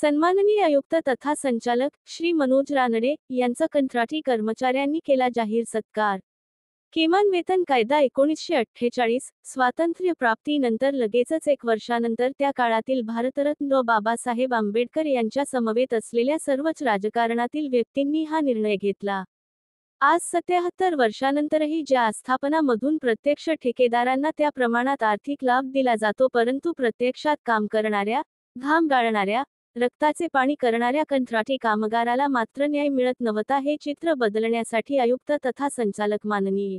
सन्माननीय आयुक्त तथा संचालक श्री मनोज रानडे यांचा कंत्राटी कर्मचाऱ्यांनी केला जाहीर सत्कार। किमान वेतन कायदा 1948 स्वातंत्र्यप्राप्तीनंतर लगेचच 1 वर्षानंतर त्या काळातील भारतरत्न डॉ. बाबासाहेब आंबेडकर यांच्या समवेत असलेल्या सर्वच राजकारणातील व्यक्तींनी हा निर्णय घेतला। आज 77 वर्षानंतरही ज्या आस्थापनांमधून प्रत्यक्ष ठेकेदारांना त्या प्रमाणात आर्थिक लाभ दिला जातो, परंतु प्रत्यक्षात काम करणाऱ्या, घाम गाळणाऱ्या, रक्ताचे पाणी करणाऱ्या कंत्राटी कामगाराला मात्र न्याय मिळत नव्हता, हे चित्र बदलण्यासाठी आयुक्त तथा संचालक माननीय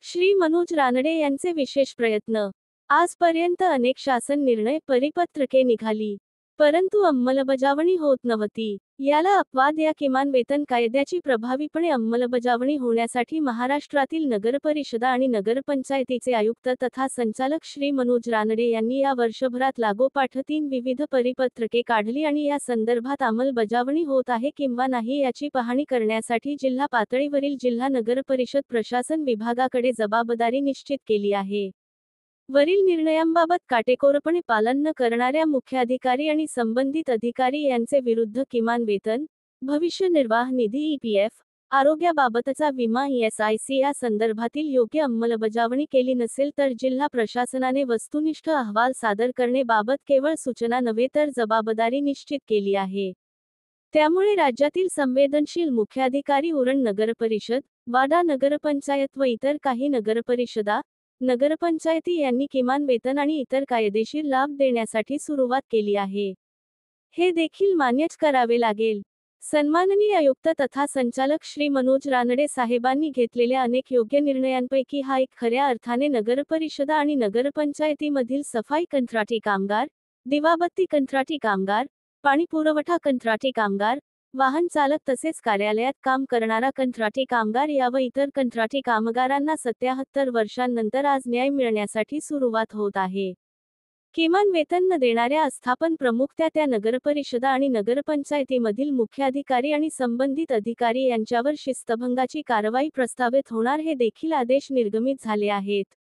श्री मनोज रानडे यांचे विशेष प्रयत्न। आजपर्यंत अनेक शासन निर्णय, परिपत्रके निघाली, परंतु अंमलबजावणी होत नव्हती। याला अपवाद या किमान वेतन कायद्याची प्रभावीपणे अंमलबजावणी होण्यासाठी महाराष्ट्रातील नगरपरिषदा आणि नगरपंचायतीचे आयुक्त तथा संचालक श्री मनोज रानडे यांनी या वर्षभरात लागोपाठ 3 विविध परिपत्रके काढली आणि या संदर्भात अंमलबजावणी होत आहे किंवा नाही याची पाहणी करण्यासाठी जिल्हा पातळीवरील जिल्हा नगरपरिषद प्रशासन विभागाकडे जबाबदारी निश्चित केली आहे। वरील निर्णयांबाबत काटेकोरपणे पालन न करणाऱ्या मुख्याधिकारी आणि संबंधित अधिकारी यांचे विरुद्ध किमान वेतन, भविष्य निर्वाह निधी EPF, आरोग्याबाबतचा विमा ESIC या संदर्भातील योग्य अंमलबजावणी केली नसेल तर जिल्हा प्रशासनाने वस्तुनिष्ठ अहवाल सादर करणे बाबत केवळ सूचना नव्हे तर जबाबदारी निश्चित केली आहे। त्यामुळे राज्यातील संवेदनशील मुख्याधिकारी उरण नगरपरिषद, वाडा नगरपंचायत व इतर काही नगरपरिषदा, नगरपंचायती यांनी किमान वेतन आणि इतर कायदेशीर लाभ देण्यासाठी सुरुवात केली आहे। हे देखील मान्यच करावे लागेल। सन्माननीय आयुक्त तथा संचालक श्री मनोज रानडे साहेबांनी घेतलेल्या अनेक योग्य निर्णयांपैकी हा एक खऱ्या अर्थाने नगरपरिषदा आणि नगरपंचायतीमधील सफाई कंत्राटी कामगार, दिवाबत्ती कंत्राटी कामगार, पाणी पुरवठा कंत्राटी कामगार, वाहन चालक तसेच कार्यालयात काम करणारा कंत्राटी कामगार या व इतर कंत्राटी कामगारांना 77 वर्षांनंतर आज न्याय मिळण्यासाठी सुरुवात होत आहे। किमान वेतन न देणाऱ्या आस्थापन प्रमुख त्या नगरपरिषदा आणि नगरपंचायतीमधील मुख्याधिकारी आणि संबंधित अधिकारी यांच्यावर शिस्तभंगाची कारवाई प्रस्तावित होणार, हे देखील आदेश निर्गमित झाले आहेत।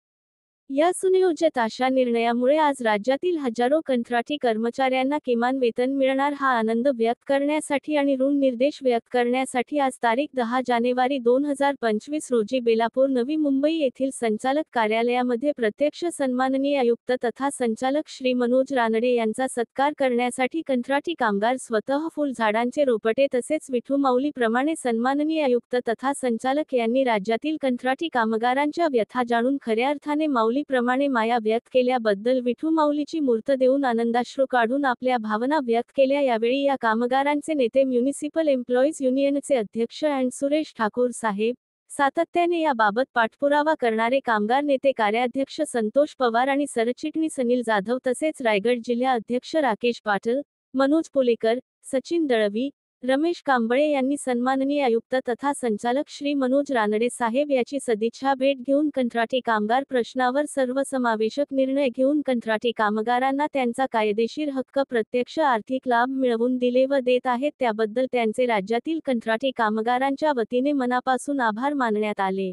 या सुनियोजित अशा निर्णयामुळे आज राज्यातील हजारो कंत्राटी कर्मचाऱ्यांना किमान वेतन मिळणार, हा आनंद व्यक्त करण्यासाठी आणि ऋण निर्देश व्यक्त करण्यासाठी आज तारीख 10 जानेवारी 2025 रोजी बेलापूर नवी मुंबई येथील संचालक कार्यालयामध्ये प्रत्यक्ष सन्माननीय आयुक्त तथा संचालक श्री मनोज रानडे यांचा सत्कार करण्यासाठी कंत्राटी कामगार स्वतः फुल झाडांचे रोपटे तसेच विठू माऊलीप्रमाणे सन्माननीय आयुक्त तथा संचालक यांनी राज्यातील कंत्राटी कामगारांच्या व्यथा जाणून खऱ्या अर्थाने माऊलीप्रमाणे माया व्यक्त केल्याबद्दल विठू माऊलीची मूर्त देऊन आनंदाश्रू काढून आपल्या भावना व्यक्त केल्या। यावेळी या कामगारांचे नेते म्युनिसिपल एम्प्लॉईज युनियनचे अध्यक्ष सुरेश ठाकूर साहेब, सातत्याने याबाबत पाठपुरावा करणारे कामगार नेते कार्याध्यक्ष संतोष पवार आणि सरचिटणीस अनिल जाधव तसेच रायगड जिल्हा अध्यक्ष राकेश पाटील, मनोज पुलेकर, सचिन दळवी, रमेश कांबळे यांनी सन्माननीय आयुक्त तथा संचालक श्री मनोज रानडे साहेब याची सदिच्छा भेट घेऊन कंत्राटी कामगार प्रश्नावर सर्वसमावेशक निर्णय घेऊन कंत्राटी कामगारांना त्यांचा कायदेशीर हक्क, प्रत्यक्ष आर्थिक लाभ मिळवून दिले व देत आहेत, त्याबद्दल त्यांचे राज्यातील कंत्राटी कामगारांच्या वतीने मनापासून आभार मानण्यात आले।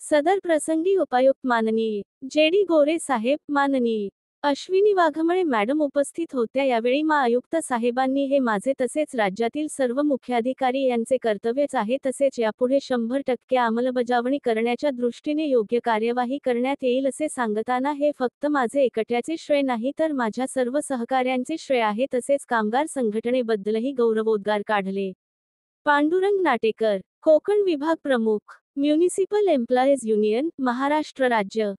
सदर प्रसंगी उपायुक्त माननीय JD गोरे साहेब, माननीय अश्विनी वाघमळे मॅडम उपस्थित होत्या। यावेळी आयुक्त साहेबांनी हे माझे तसेच राज्यातील सर्व मुख्याधिकारी यांचे कर्तव्यच आहे, तसेच यापुढे 100% अंमलबजावणी करण्याच्या दृष्टीने योग्य कार्यवाही करण्यात येईल असे सांगताना हे फक्त माझे एकट्याचे श्रेय नाही तर माझ्या सर्व सहकाऱ्यांचे श्रेय आहे, तसेच कामगार संघटनेबद्दलही गौरवोद्गार काढले। पांडुरंग नाटेकर, कोकण विभाग प्रमुख, म्युनिसिपल एम्प्लॉईज युनियन, महाराष्ट्र राज्य।